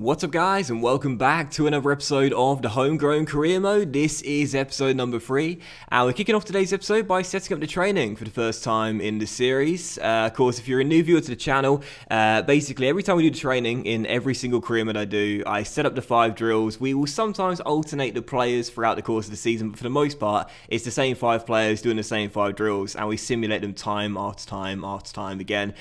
What's up guys, and welcome back to another episode of the Homegrown Career Mode. This is episode number 3, and we're kicking off today's episode by setting up the training for the first time in the series. Of course, if you're a new viewer to the channel, basically every time we do the training in every single career mode I do, I set up the 5 drills. We will sometimes alternate the players throughout the course of the season, but for the most part, it's the same 5 players doing the same 5 drills, and we simulate them time after time after time again.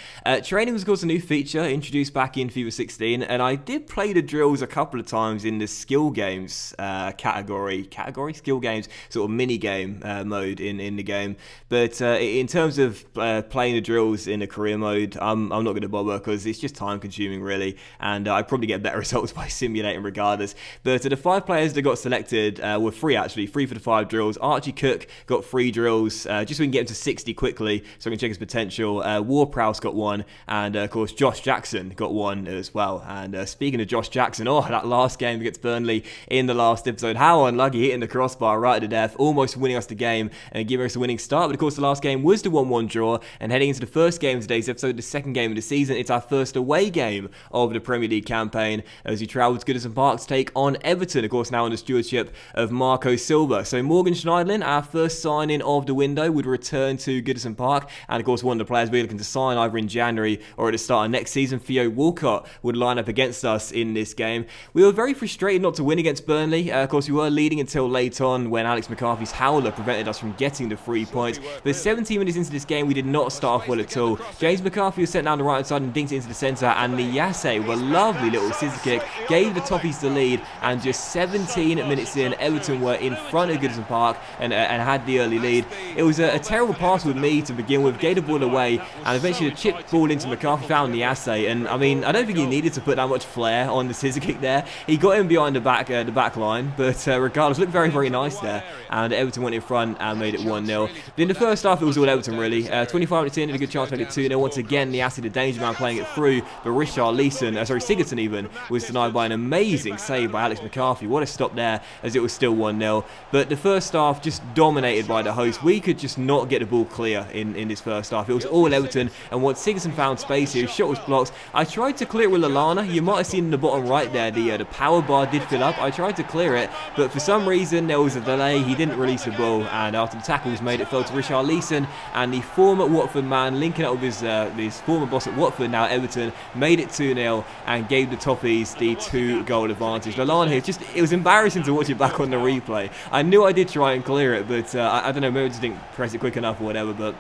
Training was of course a new feature introduced back in FIFA 16, and I did play the drills a couple of times in the skill games category, skill games, sort of mini game mode in the game. But in terms of playing the drills in a career mode, I'm not going to bother because it's just time consuming really, and I probably get better results by simulating regardless. But the 5 players that got selected were 3 actually, 3 for the 5 drills. Archie Cook got 3 drills, just so we can get him to 60 quickly, so I can check his potential. Ward-Prowse got 1, and of course Josh Jackson got 1 as well. And speaking of Josh Jackson, that last game against Burnley in the last episode, how unlucky, hitting the crossbar right to death, almost winning us the game and giving us a winning start. But of course the last game was the 1-1 draw, and heading into the first game of today's episode, the second game of the season, it's our first away game of the Premier League campaign as we travel to Goodison Park to take on Everton, of course now under stewardship of Marco Silva. So Morgan Schneiderlin, our first signing of the window, would return to Goodison Park, and of course one of the players we're looking to sign either in January or at the start of next season, Theo Walcott, would line up against us in this game. We were very frustrated not to win against Burnley. Of course, we were leading until late on when Alex McCarthy's howler prevented us from getting the 3 points. But 17 minutes into this game, we did not start off well at all. James McCarthy was sent down the right side and dinked it into the centre, and Niasse, with a lovely little scissor kick, gave the Toffees the lead. And just 17 minutes in, Everton were in front of Goodison Park and had the early lead. It was a terrible pass with me to begin with, gave the ball away, and eventually the chip ball into McCarthy found Niasse. And I mean, I don't think he needed to put that much flair on the scissor kick there. He got him behind the back line, but regardless, looked very, very nice there. And Everton went in front and made it 1-0. But in the first half, it was all Everton really. 25 minutes in, had a good chance to make it 2-0. Once again, Niasse, the danger man, playing it through, but Sigurdsson even, was denied by an amazing save by Alex McCarthy. What a stop there, as it was still 1-0. But the first half just dominated by the host. We could just not get the ball clear in this first half. It was all Everton, and once Sigurdsson found space here, his shot was blocked. I tried to clear it with Lallana. You might have seen in the bottom right there, the power bar did fill up. I tried to clear it, but for some reason there was a delay. He didn't release the ball, and after the tackle was made, it fell to Richarlison, and the former Watford man, linking up with his former boss at Watford, now Everton, made it 2-0 and gave the Toffees the 2-goal advantage. Lallana here, it was embarrassing to watch it back on the replay. I knew I did try and clear it, but I don't know, maybe I just didn't press it quick enough or whatever, but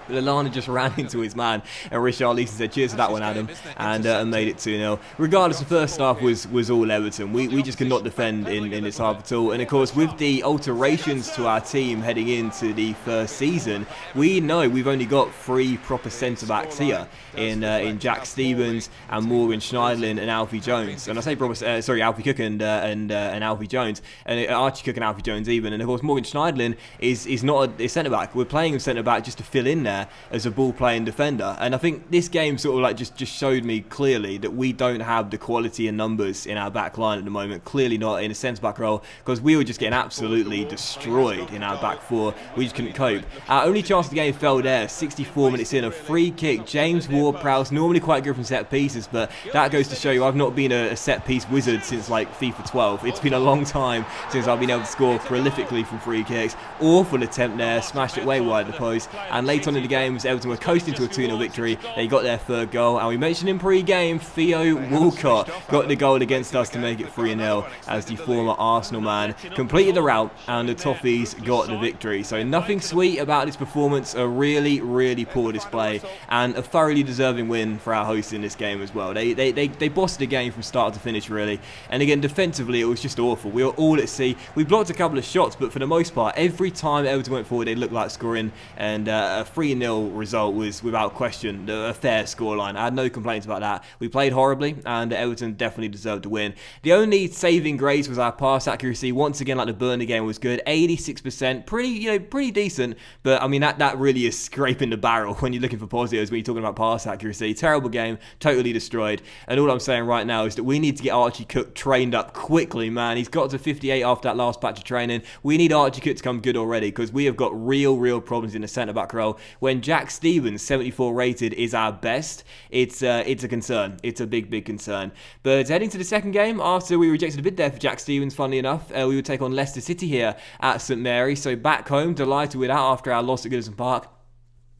Lallana just ran into his man, and Richarlison said cheers for that one, Adam, and made it 2-0. Regardless, the first half was all Everton. We just could not defend in this half at all. And of course, with the alterations to our team heading into the first season, we know we've only got 3 proper centre-backs here in Jack Stephens and Morgan Schneiderlin and Alfie Jones. And I say proper, Alfie Cook and Alfie Jones, and Archie Cook and Alfie Jones even. And of course, Morgan Schneiderlin is not a centre-back. We're playing him centre-back just to fill in there as a ball-playing defender, and I think this game sort of like just showed me clearly that we don't have the quality and numbers in our back line at the moment. Clearly not in a centre-back role, because we were just getting absolutely destroyed in our back 4. We just couldn't cope. Our only chance of the game fell there, 64 minutes in, a free kick. James Ward-Prowse, normally quite good from set pieces, but that goes to show you I've not been a set-piece wizard since like FIFA 12. It's been a long time since I've been able to score prolifically from free kicks. Awful attempt there, smashed it way wide of the post, and late on in the games, Everton were coasting to a 2-0 victory. They got their 3rd goal, and we mentioned in pre-game, Theo Walcott got the goal against us to make it 3-0 as the former Arsenal man completed the route, and the Toffees got the victory. So nothing sweet about this performance, a really, really poor display, and a thoroughly deserving win for our hosts in this game as well. They bossed the game from start to finish really, and again defensively it was just awful. We were all at sea. We blocked a couple of shots, but for the most part, every time Everton went forward, they looked like scoring, and a 3-0 result was without question a fair scoreline. I had no complaints about that. We played horribly, and Everton definitely deserved to win. The only saving grace was our pass accuracy. Once again, like the Burnley game was good, 86%, pretty decent. But I mean that really is scraping the barrel when you're looking for positives when you're talking about pass accuracy. Terrible game, totally destroyed. And all I'm saying right now is that we need to get Archie Cook trained up quickly, man. He's got to 58 after that last patch of training. We need Archie Cook to come good already, because we have got real problems in the centre back role. when Jack Stevens, 74 rated, is our best, it's a concern. It's a big concern. But heading to the second game, after we rejected a bid there for Jack Stevens, funnily enough, we would take on Leicester City here at St Mary's. So back home, delighted with that after our loss at Goodison Park,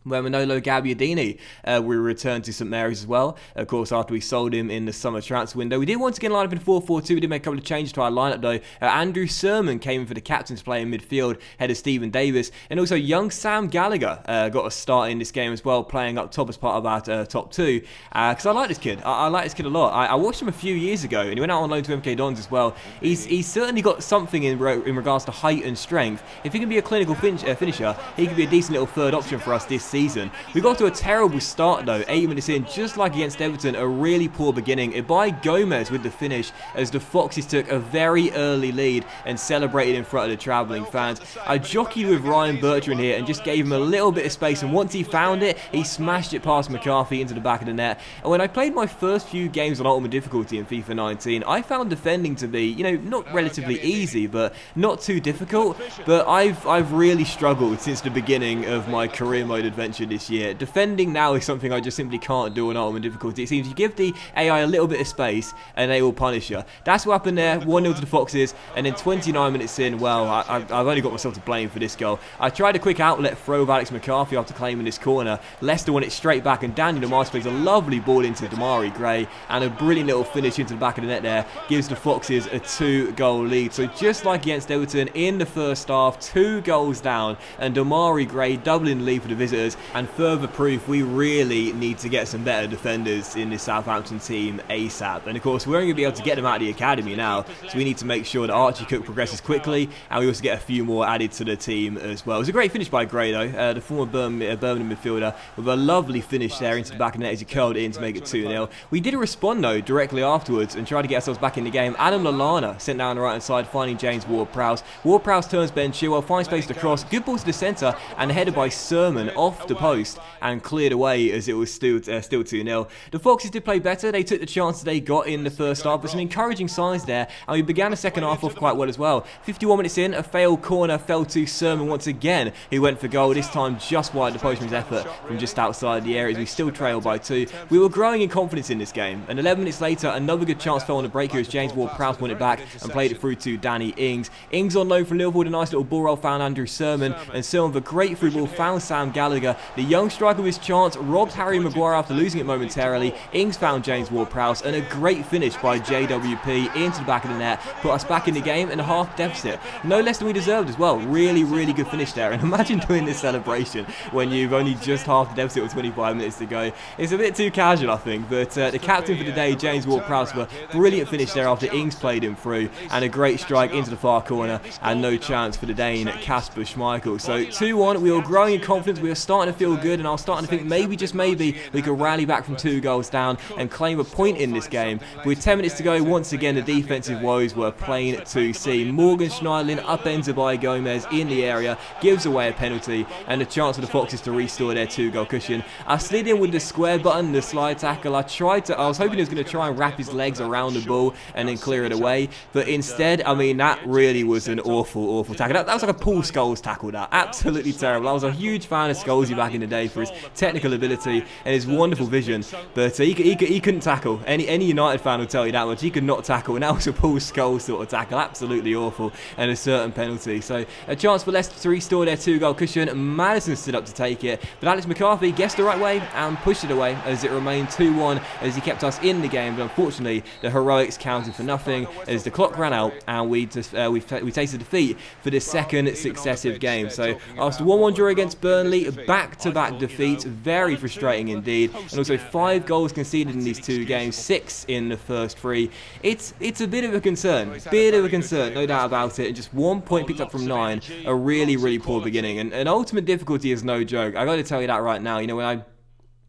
where Manolo Gabbiadini we returned to St Mary's as well. Of course, after we sold him in the summer transfer window. We did once again line up in 4-4-2. We did make a couple of changes to our lineup though. Andrew Sermon came in for the captain's play in midfield, ahead of Stephen Davis. And also young Sam Gallagher got a start in this game as well, playing up top as part of our top two. Because I like this kid. I like this kid a lot. I watched him a few years ago, and he went out on loan to MK Dons as well. He's certainly got something in regards to height and strength. If he can be a clinical finisher, he could be a decent little third option for us this season. We got to a terrible start though, 8 minutes in, just like against Everton, a really poor beginning. Ibai Gomez with the finish as the Foxes took a very early lead and celebrated in front of the travelling fans. I jockeyed with Ryan Bertrand here and just gave him a little bit of space, and once he found it, he smashed it past McCarthy into the back of the net. And when I played my first few games on Ultimate Difficulty in FIFA 19, I found defending to be, not relatively easy, but not too difficult. But I've really struggled since the beginning of my career mode adventure this year. Defending now is something I just simply can't do on Ultimate Difficulty. It seems you give the AI a little bit of space and they will punish you. That's what happened there, 1-0 to the Foxes, and then 29 minutes in, well, I've only got myself to blame for this goal. I tried a quick outlet throw of Alex McCarthy after claiming this corner. Leicester won it straight back, and Daniel Demars plays a lovely ball into Damari Gray, and a brilliant little finish into the back of the net there gives the Foxes a 2-goal lead. So just like against Everton in the first half, 2 goals down, and Damari Gray doubling the lead for the visitors, and further proof we really need to get some better defenders in this Southampton team ASAP. And of course, we're only going to be able to get them out of the academy now, so we need to make sure that Archie Cook progresses quickly, and we also get a few more added to the team as well. It was a great finish by Gray though, the former Birmingham midfielder, with a lovely finish there into the back of the net as he curled it in to make it 2-0. We did respond though directly afterwards and tried to get ourselves back in the game. Adam Lallana sent down the right hand side, finding James Ward-Prowse. Ward-Prowse turns Ben Chilwell, finds space to cross, good ball to the centre, and headed by Sermon off the post and cleared away as it was still 2-0. The Foxes did play better. They took the chances they got in the first half, but some encouraging signs there, and we began the second half off quite well as well. 51 minutes in, a failed corner fell to Sermon once again, who went for goal, this time just wide the postman's effort from just outside the area as we still trailed by 2. We were growing in confidence in this game, and 11 minutes later, another good chance fell on the break here as James Ward-Prowse won it back and played it through to Danny Ings. Ings on loan from Liverpool, a nice little ball roll, found Andrew Sermon, and Sermon with a great through ball found Sam Gallagher. The young striker with his chance robbed Harry Maguire after losing it momentarily. Ings found James Ward-Prowse, and a great finish by JWP into the back of the net put us back in the game and a half deficit. No less than we deserved as well. Really good finish there, and imagine doing this celebration when you've only just half the deficit with 25 minutes to go. It's a bit too casual, I think, but the captain for the day, James Ward-Prowse, for a brilliant finish there after Ings played him through, and a great strike into the far corner, and no chance for the Dane, Kasper Schmeichel. So 2-1, we were growing in confidence, we were starting to feel good, and I was starting to think maybe, just maybe, we could rally back from 2 goals down and claim a point in this game. But with 10 minutes to go, once again the defensive woes were plain to see. Morgan Schneiderlin upends Ibai Gomez in the area, gives away a penalty, and a chance for the Foxes to restore their 2-goal cushion. I slid in with the square button, the slide tackle. I was hoping he was going to try and wrap his legs around the ball and then clear it away, but instead, I mean, that really was an awful tackle. That was like a Paul Scholes tackle, that. Absolutely terrible. I was a huge fan of Scholesy back in the day for his technical ability and his wonderful vision, but he couldn't tackle. Any United fan will tell you that much. He could not tackle, and that was a Paul Scholes sort of tackle. Absolutely awful, and a certain penalty. So a chance for Leicester to restore their 2-goal cushion. Madison stood up to take it, but Alex McCarthy guessed the right way and pushed it away as it remained 2-1 as he kept us in the game. But unfortunately, the heroics counted for nothing as the clock ran out and we tasted defeat for the second successive game. So after 1-1 draw against Burnley, back-to-back defeats, very frustrating indeed, and also 5 goals conceded in these 2 games, 6 in the first 3. It's a bit of a concern, no doubt about it, and just 1 point picked up from 9, a really poor beginning, and ultimate difficulty is no joke. I got to tell you that right now. When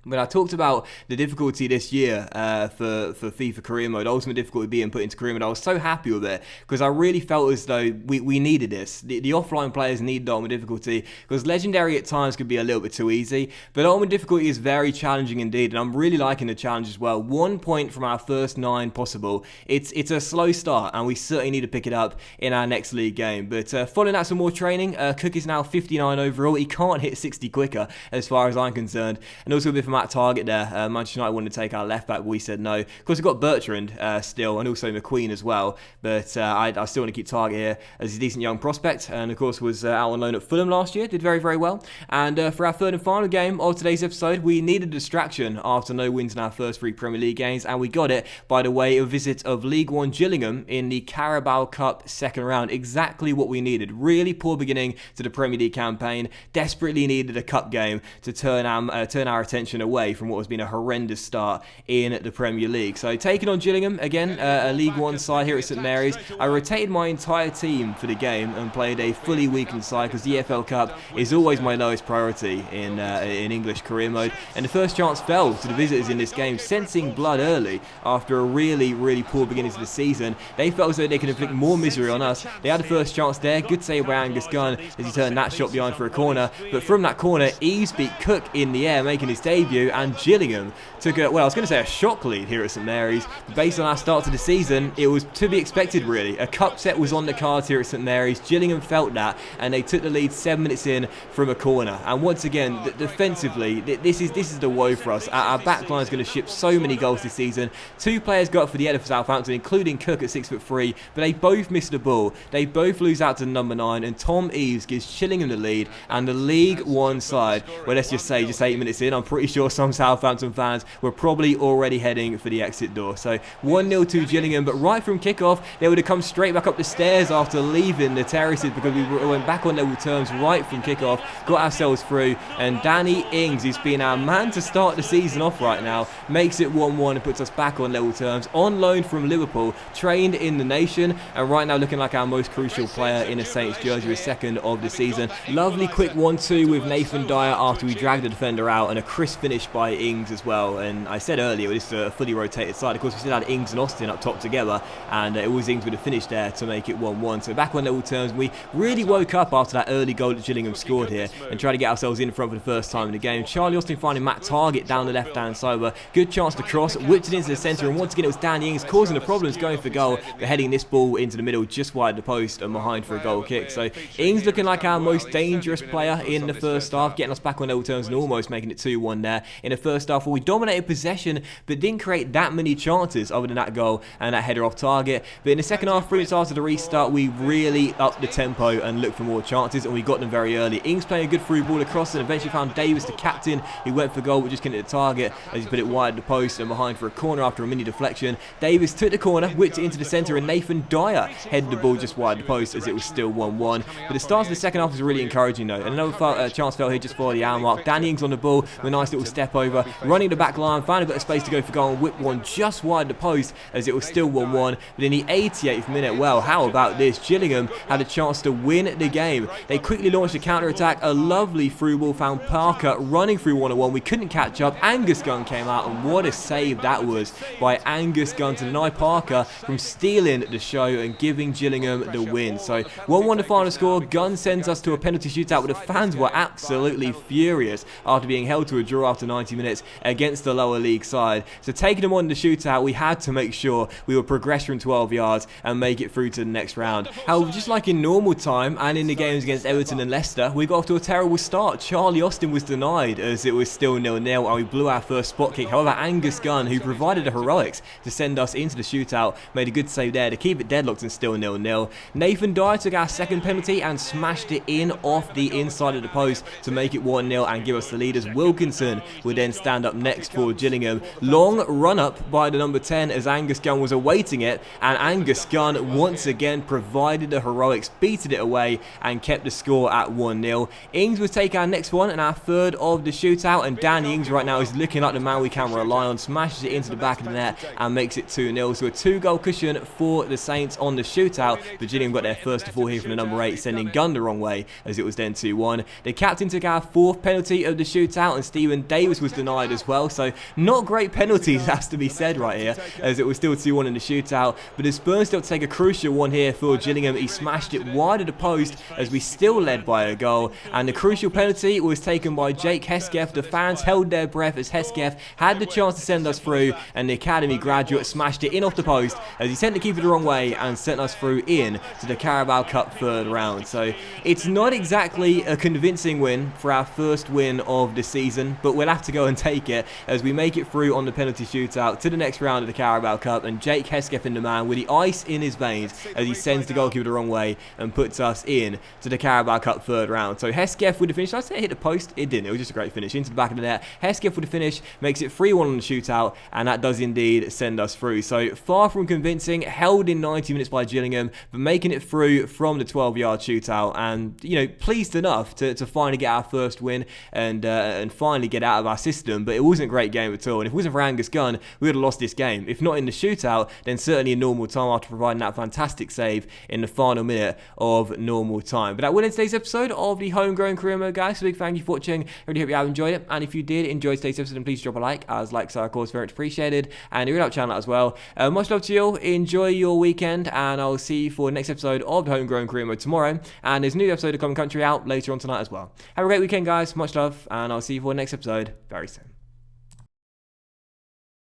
When I talked about the difficulty this year for FIFA Career Mode, ultimate difficulty being put into Career Mode, I was so happy with it because I really felt as though we needed this. The offline players need the ultimate difficulty because Legendary at times could be a little bit too easy, but ultimate difficulty is very challenging indeed, and I'm really liking the challenge as well. 1 point from our first 9 possible. It's a slow start, and we certainly need to pick it up in our next league game. But following that, some more training. Cook is now 59 overall. He can't hit 60 quicker as far as I'm concerned, and also a bit from that target there. Manchester United wanted to take our left back, but we said no. Of course, we've got Bertrand still, and also McQueen as well, but I still want to keep Target here as a decent young prospect, and of course was out on loan at Fulham last year, did very, very well. And for our third and final game of today's episode, we needed a distraction after no wins in our first 3 Premier League games, and we got it by the way of a visit of League One Gillingham in the Carabao Cup second round. Exactly what we needed. Really poor beginning to the Premier League campaign. Desperately needed a cup game to turn our attention away from what has been a horrendous start in the Premier League. So taking on Gillingham, again, a League One side here at St Mary's. I rotated my entire team for the game and played a fully weakened side because the EFL Cup is always my lowest priority in English career mode. And the first chance fell to the visitors in this game, sensing blood early after a really, really poor beginning to the season. They felt as though they could inflict more misery on us. They had the first chance there. Good save by Angus Gunn as he turned that shot behind for a corner. But from that corner, Eves beat Cook in the air, making his debut, and Gillingham took I was going to say a shock lead here at St Mary's. But based on our start to the season, it was to be expected really. A cup set was on the cards here at St Mary's. Gillingham felt that, and they took the lead 7 minutes in from a corner. And once again, defensively, this is the woe for us. Our backline is going to ship so many goals this season. 2 players got up for the header for Southampton, including Cook at 6'3", but they both missed the ball. They both lose out to number 9, and Tom Eves gives Gillingham the lead, and the League One side, well, let's just say, just 8 minutes in, I'm pretty sure some Southampton fans were probably already heading for the exit door. So 1-0 to Gillingham, but right from kickoff, they would have come straight back up the stairs after leaving the terraces because we went back on level terms right from kickoff, got ourselves through, and Danny Ings, who's been our man to start the season off right now, makes it 1-1 and puts us back on level terms, on loan from Liverpool, trained in the nation, and right now looking like our most crucial player in a Saints jersey, his second of the season. Lovely quick 1-2 with Nathan Dyer after we dragged the defender out, and a crisp finish by Ings as well. And I said earlier, this is a fully rotated side. Of course, we still had Ings and Austin up top together, and it was Ings with a finish there to make it 1-1. So back on level terms, we really woke up after that early goal that Gillingham scored here and tried to get ourselves in front for the first time in the game. Charlie Austin finding Matt Target down the left-hand side. Good chance to cross, whipped it into the centre, and once again it was Danny Ings causing the problems, going for goal, but heading this ball into the middle just wide the post and behind for a goal kick. So Ings looking like our most dangerous player in the first half, getting us back on level terms and almost making it 2-1 there in the first half, where we dominated possession but didn't create that many chances other than that goal and that header off target. But in the second half, 3 minutes after the restart, we really upped the tempo and looked for more chances, and we got them very early. Ings playing a good through ball across and eventually found Davis, the captain, who went for goal but just couldn't hit the target as he put it wide the post and behind for a corner after a mini deflection. Davis took the corner, whipped it into the centre, and Nathan Dyer headed the ball just wide the post as it was still 1-1. But the start of the second half was really encouraging though, and another chance fell here just before the hour mark. Danny Ings on the ball with a nice little step over, running the back line, found a bit of space to go for goal and whipped one just wide the post as it was still 1-1. But in the 88th minute, well, how about this? Gillingham had a chance to win the game. They quickly launched a counter-attack, a lovely through ball, found Parker running through 1-on-1. We couldn't catch up. Angus Gunn came out, and what a save that was by Angus Gunn to deny Parker from stealing the show and giving Gillingham the win. So 1-1 the final score. Gunn sends us to a penalty shootout, where the fans were absolutely furious after being held to a draw after 90 minutes against the lower league side. So taking them on the shootout, we had to make sure we would progress from 12 yards and make it through to the next round. However, just like in normal time and in the games against Everton and Leicester, we got off to a terrible start. Charlie Austin was denied as it was still 0-0 and we blew our first spot kick. However, Angus Gunn, who provided the heroics to send us into the shootout, made a good save there to keep it deadlocked and still 0-0. Nathan Dyer took our second penalty and smashed it in off the inside of the post to make it 1-0 and give us the lead, as Wilkinson would then stand up next for Gillingham. Long run up by the number 10 as Angus Gunn was awaiting it, and Angus Gunn once again provided the heroics, beated it away and kept the score at 1-0. Ings would take our next one and our third of the shootout, and Danny Ings right now is looking like the man we can rely on, smashes it into the back of the net and makes it 2-0. So a 2-goal cushion for the Saints on the shootout, but Gillingham got their first of all here from the number 8, sending Gunn the wrong way as it was then 2-1. The captain took our fourth penalty of the shootout, and Stephen Davis was denied as well, so not great penalties, has to be said right here, as it was still 2-1 in the shootout. But as Burns still take a crucial one here for Gillingham, he smashed it wide of the post as we still led by a goal, and the crucial penalty was taken by Jake Hesketh. The fans held their breath as Hesketh had the chance to send us through, and the academy graduate smashed it in off the post as he sent the keeper the wrong way and sent us through in to the Carabao Cup third round. So it's not exactly a convincing win for our first win of the season, but we'll have to go and take it as we make it through on the penalty shootout to the next round of the Carabao Cup, and Jake Hesketh in the man with the ice in his veins as he sends the goalkeeper the wrong way and puts us in to the Carabao Cup third round. So Hesketh with the finish. I say it hit the post, it didn't, it was just a great finish into the back of the net. Hesketh with the finish makes it 3-1 on the shootout, and that does indeed send us through. So far from convincing, held in 90 minutes by Gillingham, but making it through from the 12-yard shootout, and pleased enough to finally get our first win and finally get out of our system. But it wasn't a great game at all, and if it wasn't for Angus Gunn, we would have lost this game. If not in the shootout, then certainly in normal time after providing that fantastic save in the final minute of normal time. But that will end today's episode of the Homegrown Career Mode, guys. So big thank you for watching. I really hope you have enjoyed it, and if you did enjoy today's episode, then please drop a like, as likes are of course very much appreciated, and you're out channel as well. Much love to you all. Enjoy your weekend, and I'll see you for the next episode of the Homegrown Career Mode tomorrow, and there's a new episode of Common Country out later on tonight as well. Have a great weekend, guys. Much love, and I'll see you for the next episode very soon.